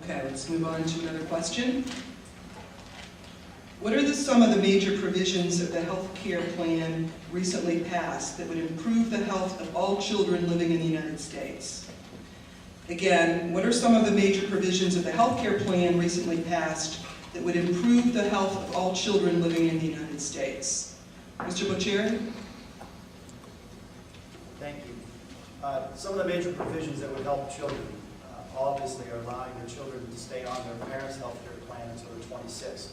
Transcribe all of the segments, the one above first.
Okay, let's move on to another question. What are some of the major provisions of the health care plan recently passed that would improve the health of all children living in the United States? Again, what are some of the major provisions of the health care plan recently passed that would improve the health of all children living in the United States? Mr. Boccieri? Thank you. Some of the major provisions that would help children obviously are allowing their children to stay on their parents' health care plan until they're 26.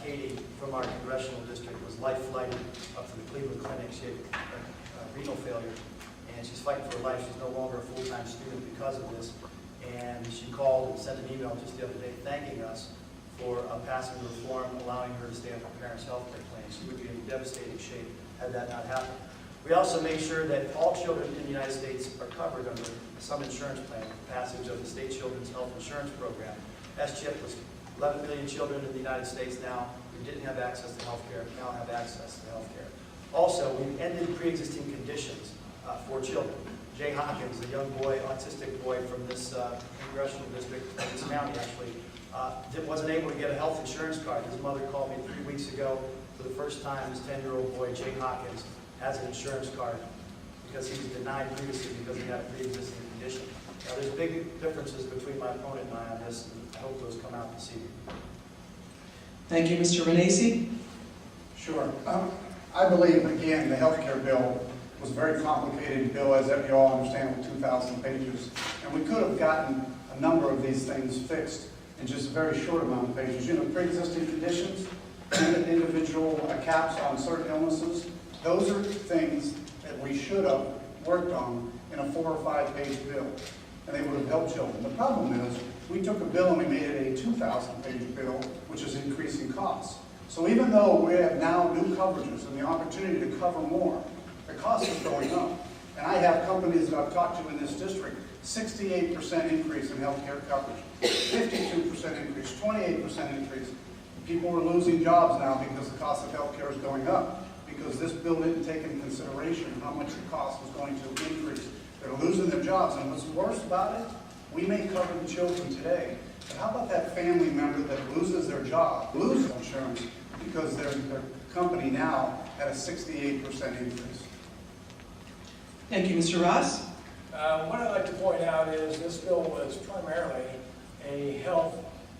Katie from our congressional district was life flighted up to the Cleveland Clinic. She had renal failure, and she's fighting for her life. She's no longer a full-time student because of this. And she called and sent an email just the other day thanking us for passing the reform, allowing her to stay on her parents' health care plan. She would be in devastating shape had that not happened. We also make sure that all children in the United States are covered under some insurance plan, with the passage of the State Children's Health Insurance Program. SCHIP was 11 million children in the United States now who didn't have access to health care, now have access to health care. Also, we've ended pre-existing conditions for children. Jay Hawkins, a young boy, autistic boy from this congressional district, this county actually, wasn't able to get a health insurance card. His mother called me 3 weeks ago. For the first time, his 10-year-old boy, Jay Hawkins, has an insurance card because he was denied previously because he had a pre-existing condition. Now, there's big differences between my opponent and I on this, and I hope those come out this evening. Thank you, Mr. Renacci. Sure. I believe, again, the health care bill was a very complicated bill, as you all understand, with 2,000 pages. And we could have gotten a number of these things fixed in just a very short amount of pages. You know, pre-existing conditions, individual caps on certain illnesses, those are things that we should have worked on in a 4 or 5 page bill, and they would have helped children. The problem is, we took a bill and we made it a 2,000 page bill, which is increasing costs. So even though we have now new coverages and the opportunity to cover more, the cost is going up. And I have companies that I've talked to in this district, 68% increase in health care coverage, 52% increase, 28% increase. People are losing jobs now because the cost of health care is going up, because this bill didn't take into consideration how much the cost was going to increase. They're losing their jobs, and what's worse about it, we may cover the children today, but how about that family member that loses their job, loses insurance, because their company now had a 68% increase? Thank you, Mr. Ross. What I'd like to point out is this bill was primarily a health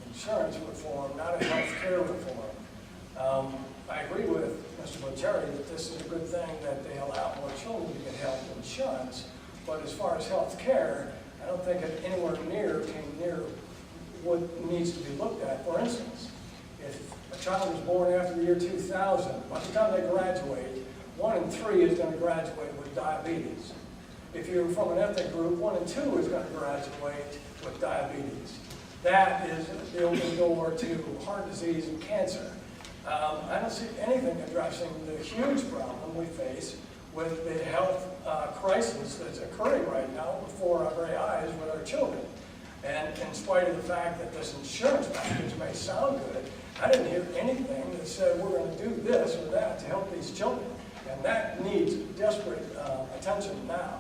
insurance reform, not a health care reform. I agree with Mr. Boccieri that this is a good thing that they allow more children to get health insurance, but as far as health care, I don't think it anywhere came near what needs to be looked at. For instance, if a child is born after the year 2000, by the time they graduate, 1 in 3 is going to graduate with diabetes. If you're from an ethnic group, 1 in 2 is going to graduate with diabetes. That is the open door to heart disease and cancer. I don't see anything addressing the huge problem we face with the health crisis that's occurring right now before our very eyes with our children. And in spite of the fact that this insurance package may sound good, I didn't hear anything that said we're going to do this or that to help these children. And that needs desperate attention now.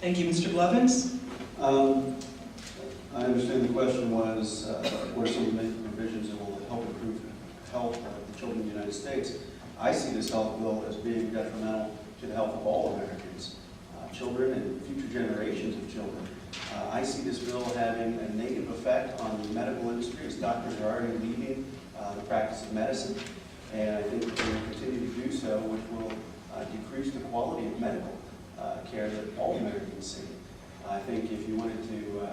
Thank you, Mr. Blevins. I understand the question was, what are some of the provisions that will help improve the health of the children in the United States? I see this health bill as being detrimental to the health of all Americans, children and future generations of children. I see this bill having a negative effect on the medical industry, as doctors are already leaving the practice of medicine, and I think they will continue to do so, which will decrease the quality of medical care that all Americans see. I think if you wanted to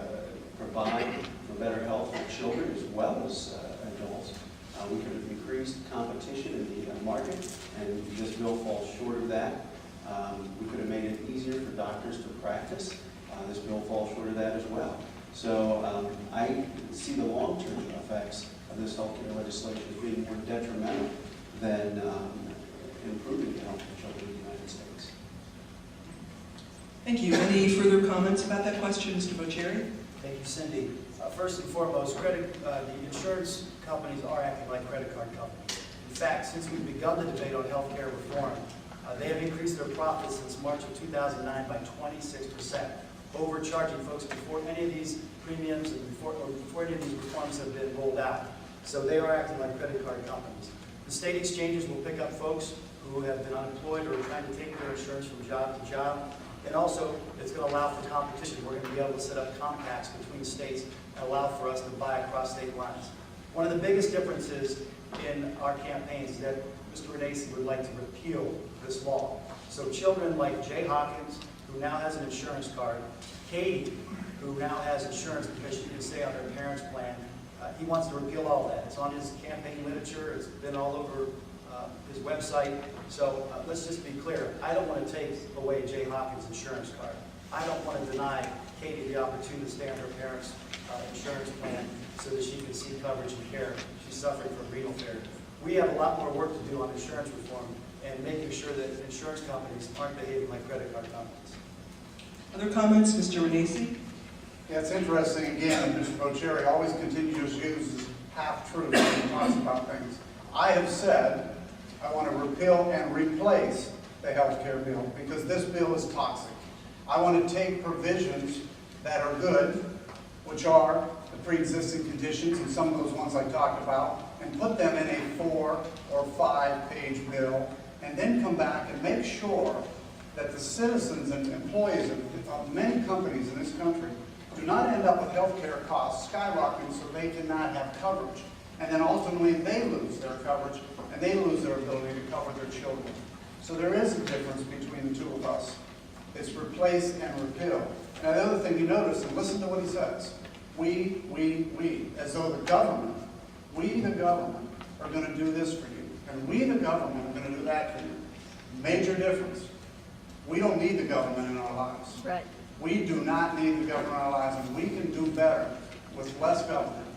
provide for better health for children as well as adults, we could have increased competition in the market, and this bill falls short of that. We could have made it easier for doctors to practice. This bill falls short of that as well. So I see the long-term effects of this health care legislation as being more detrimental than improving the health of children in the United States. Thank you. Any further comments about that question, Mr. Boccieri? Thank you, Cindy. First and foremost, the insurance companies are acting like credit card companies. In fact, since we've begun the debate on health care reform, they have increased their profits since March of 2009 by 26%. overcharging folks before any of these premiums and before any of these reforms have been rolled out. So they are acting like credit card companies. The state exchanges will pick up folks who have been unemployed or are trying to take their insurance from job to job. And also, it's going to allow for competition. We're going to be able to set up compacts between states and allow for us to buy across state lines. One of the biggest differences in our campaigns is that Mr. Renacci would like to repeal this law. So children like Jay Hawkins, who now has an insurance card, Katie, who now has insurance because she can stay on her parents' plan, he wants to repeal all that. It's on his campaign literature. It's been all over his website. So let's just be clear. I don't want to take away Jay Hawkins' insurance card. I don't want to deny Katie the opportunity to stay on her parents' insurance plan so that she can see coverage and care. She's suffering from renal failure. We have a lot more work to do on insurance reform and making sure that insurance companies aren't behaving like credit card companies. Other comments, Mr. Renacci? Yeah, it's interesting, again, that Mr. Boccieri always continues to use half-truths when he talks about things. I have said I want to repeal and replace the health care bill because this bill is toxic. I want to take provisions that are good, which are the pre-existing conditions and some of those ones I talked about, and put them in a 4 or 5 page bill, and then come back and make sure that the citizens and employees of many companies in this country do not end up with health care costs skyrocketing so they cannot have coverage. And then ultimately they lose their coverage and they lose their ability to cover their children. So there is a difference between the two of us. It's replace and repeal. Now the other thing you notice, and listen to what he says, we, as though the government, we the government are going to do this for you. And we the government are going to do that for you. Major difference. We don't need the government in our lives. Right. We do not need the government in our lives, and we can do better with less government.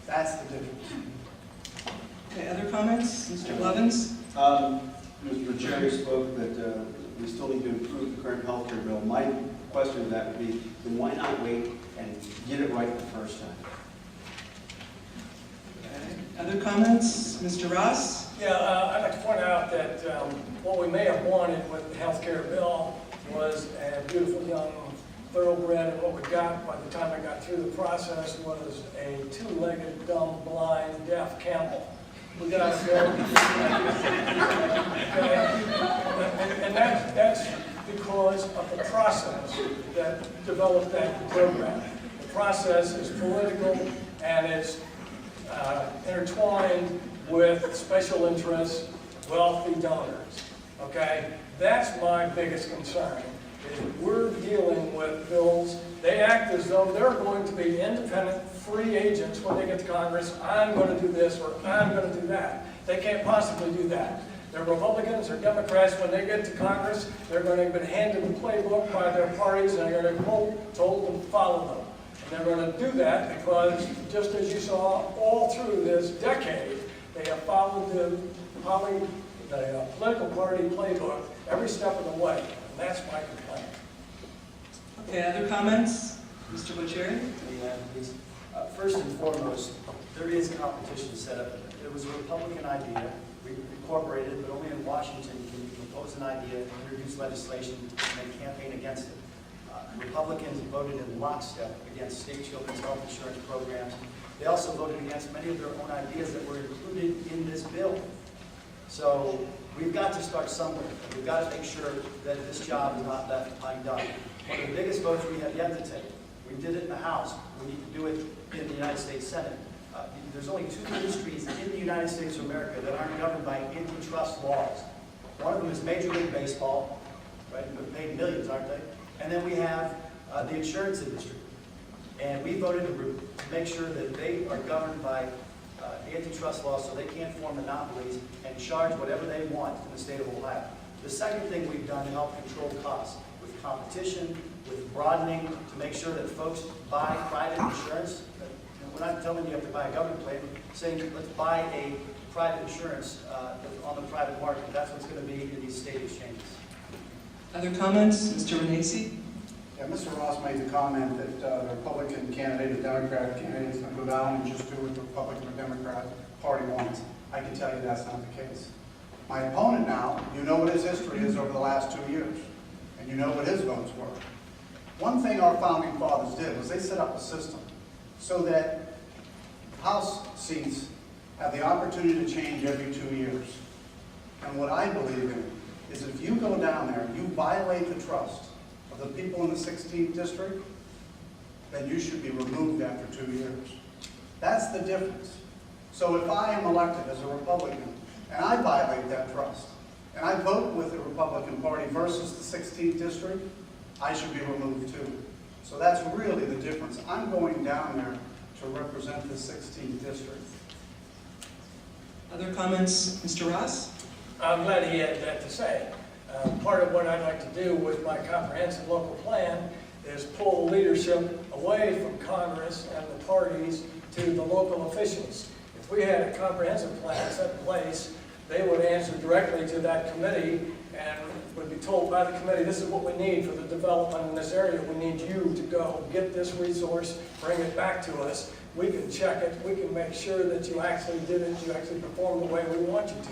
That's the difference. Okay, other comments? Mr. Blevins? Mr. Boccieri spoke that we still need to improve the current health care bill. My question to that would be, then why not wait and get it right the first time? Okay. Other comments? Mr. Ross? Yeah, I'd like to point out that what we may have wanted with the health care bill was a beautiful young thoroughbred, and what we got by the time I got through the process was a two-legged, dumb, blind, deaf camel. We got a bill. Okay. And that's because of the process that developed that program. The process is political and it's intertwined with special interests, wealthy donors. Okay? That's my biggest concern. We're dealing with bills. They act as though they're going to be independent, free agents when they get to Congress. I'm going to do this or I'm going to do that. They can't possibly do that. They're Republicans or Democrats. When they get to Congress, they're going to be handed the playbook by their parties and they're going to be told to follow them. And they're going to do that because, just as you saw all through this decade, they have followed the political party playbook every step of the way. That's my complaint. Okay, other comments? Mr. Boccieri? Yeah, please. First and foremost, there is competition set up. It was a Republican idea. We incorporated it, but only in Washington can you propose an idea, introduce legislation, and campaign against it. Republicans voted in lockstep against state children's health insurance programs. They also voted against many of their own ideas that were included in this bill. So we've got to start somewhere. We've got to make sure that this job is not left undone. One of the biggest votes we have yet to take. We did it in the House. We need to do it in the United States Senate. There's only 2 industries in the United States of America that aren't governed by antitrust laws. One of them is Major League Baseball, right? They're paid millions, aren't they? And then we have the insurance industry. And we voted to make sure that they are governed by antitrust laws so they can't form monopolies and charge whatever they want in the state of Ohio. The second thing we've done to help control costs with competition, with broadening to make sure that folks buy private insurance. We're not telling you have to buy a government plan, we're saying let's buy a private insurance on the private market. That's what's going to be in these state exchanges. Other comments? Mr. Renacci? Yeah, Mr. Ross made the comment that the Republican candidate, the Democratic candidate is going to go down and just do what the Republican or Democrat Party wants. I can tell you that's not the case. My opponent now, you know what his history is over the last 2 years, and you know what his votes were. One thing our founding fathers did was they set up a system so that House seats have the opportunity to change every 2 years. And what I believe in is if you go down there and you violate the trust of the people in the 16th district, then you should be removed after 2 years. That's the difference. So if I am elected as a Republican and I violate that trust, and I vote with the Republican Party versus the 16th district, I should be removed too. So that's really the difference. I'm going down there to represent the 16th district. Other comments, Mr. Ross? I'm glad he had that to say. Part of what I'd like to do with my comprehensive local plan is pull the leadership away from Congress and the parties to the local officials. If we had a comprehensive plan set in place, they would answer directly to that committee and would be told by the committee, this is what we need for the development in this area. We need you to go get this resource, bring it back to us. We can check it. We can make sure that you actually did it, you actually performed the way we want you to.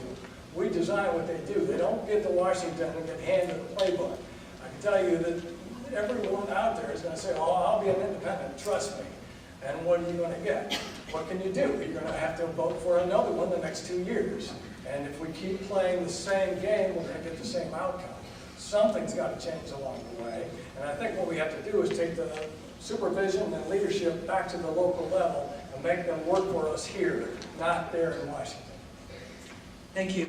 We design what they do. They don't get to Washington and get handed a playbook. I can tell you that everyone out there is going to say, oh, I'll be an independent, trust me. And what are you going to get? What can you do? You're going to have to vote for another one the next 2 years. And if we keep playing the same game, we're going to get the same outcome. Something's got to change along the way. And I think what we have to do is take the supervision and leadership back to the local level and make them work for us here, not there in Washington. Thank you.